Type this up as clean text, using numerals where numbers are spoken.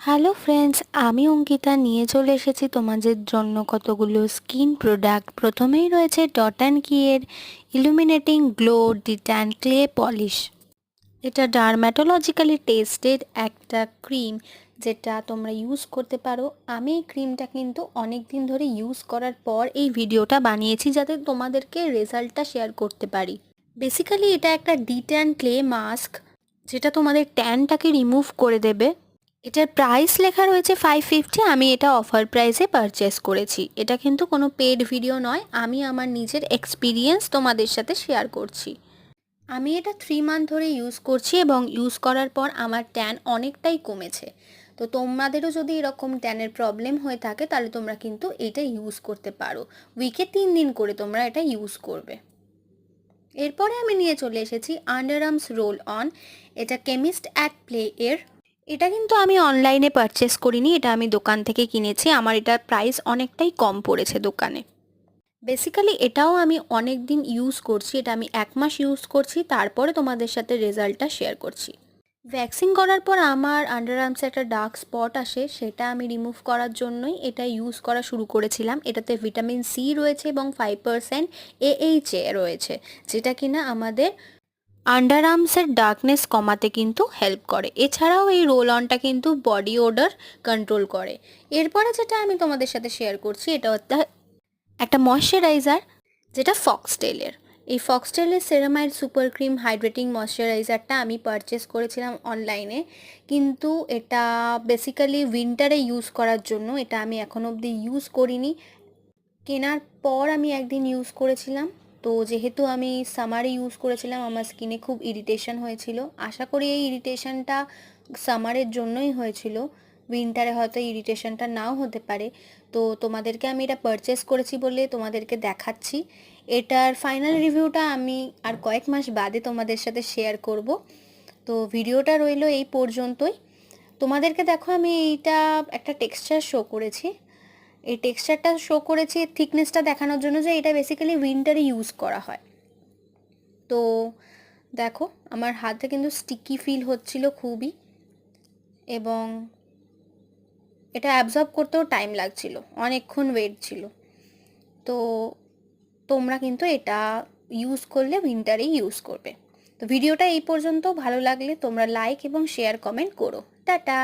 Hello friends, আমি অঙ্কিতা নিয়ে চলে এসেছি তোমাদের জন্য কতগুলো স্কিন প্রোডাক্ট। প্রথমেই রয়েছে ডট অ্যান্ড কি এর illuminating glow de-tan clay polish. এটা ডার্ম্যাটোলজিক্যালি টেস্টেড একটা ক্রিম, যেটা তোমরা ইউজ করতে পারো। আমি এই ক্রিমটা কিন্তু অনেক দিন ধরে ইউজ করার পর এই ভিডিওটা বানিয়েছি, যাতে তোমাদেরকে রেজাল্টটা শেয়ার করতে পারি। বেসিক্যালি এটা একটা ডিট্যান ক্লে মাস্ক, যেটা তোমাদের ট্যানটাকে রিমুভ করে দেবে। এটার প্রাইস লেখা রয়েছে 550। আমি এটা অফার প্রাইসে পারচেস করেছি। এটা কিন্তু কোনো পেড ভিডিও নয়, আমি আমার নিজের এক্সপিরিয়েন্স তোমাদের সাথে শেয়ার করছি। আমি এটা 3 মান্থ ধরে ইউজ করছি এবং ইউজ করার পর আমার ট্যান অনেকটাই কমেছে। তো তোমাদেরও যদি এরকম ট্যানের প্রবলেম হয়ে থাকে তাহলে তোমরা কিন্তু এটা ইউজ করতে পারো। উইকে 3 দিন করে তোমরা এটা ইউজ করবে। এরপরে আমি নিয়ে চলে এসেছি আন্ডার আর্মস রোল অন। এটা কেমিস্ট অ্যাট প্লে এর। এটা কিন্তু আমি অনলাইনে পারচেস করিনি, এটা আমি দোকান থেকে কিনেছি। আমার এটার প্রাইস অনেকটাই কম পড়েছে দোকানে। বেসিক্যালি এটাও আমি অনেক দিন ইউজ করছি, এটা আমি 1 মাস ইউজ করছি, তারপরে তোমাদের সাথে রেজাল্টটা শেয়ার করছি। ভ্যাকসিন করার পর আমার আন্ডার আর্মসে একটা ডার্ক স্পট আসে, সেটা আমি রিমুভ করার জন্যই এটা ইউজ করা শুরু করেছিলাম। এটাতে ভিটামিন সি রয়েছে এবং 5% AHA রয়েছে, যেটা কিনা আমাদের আন্ডার আর্মসের ডার্কনেস কমাতে কিন্তু হেল্প করে। এছাড়াও এই রোল অনটা কিন্তু বডি ওডর কন্ট্রোল করে। এরপরে যেটা আমি তোমাদের সাথে শেয়ার করছি, এটা হচ্ছে একটা ময়শ্চারাইজার, যেটা ফক্সটেলের। এই ফক্সটেলের সেরামাইড সুপার ক্রিম হাইড্রেটিং ময়শ্চারাইজারটা আমি পারচেস করেছিলাম অনলাইনে, কিন্তু এটা বেসিক্যালি উইন্টারে ইউজ করার জন্য। এটা আমি এখন অবধি ইউজ করিনি। কেনার পর আমি একদিন ইউজ করেছিলাম, তো যেহেতু আমি সামারে ইউজ করেছিলাম আমার স্কিনে খুব ইরিটেশন হয়েছিল। আশা করি এই ইরিটেশনটা সামারের জন্যই হয়েছিল, উইন্টারে হয়তো ইরিটেশনটা নাও হতে পারে। তো তোমাদেরকে আমি এটা পারচেস করেছি বলে তোমাদেরকে দেখাচ্ছি। এটার ফাইনাল রিভিউটা আমি আর কয়েক মাস বাদে তোমাদের সাথে শেয়ার করব। তো ভিডিওটা রইলো এই পর্যন্তই। তোমাদেরকে দেখো আমি এইটা একটা টেক্সচার শো করেছি, এই টেক্সচারটা শো করেছি থিকনেসটা দেখানোর জন্য, যে এটা বেসিক্যালি উইন্টারে ইউজ করা হয়। তো দেখো আমার হাতে কিন্তু স্টিকি ফিল হচ্ছিল খুবই, এবং এটা অ্যাবজর্ব করতেও টাইম লাগছিল, অনেকক্ষণ ওয়েট ছিল। তো তোমরা কিন্তু এটা ইউজ করলে উইন্টারেই ইউজ করবে। তো ভিডিওটা এই পর্যন্ত। ভালো লাগলে তোমরা লাইক এবং শেয়ার কমেন্ট করো। টাটা।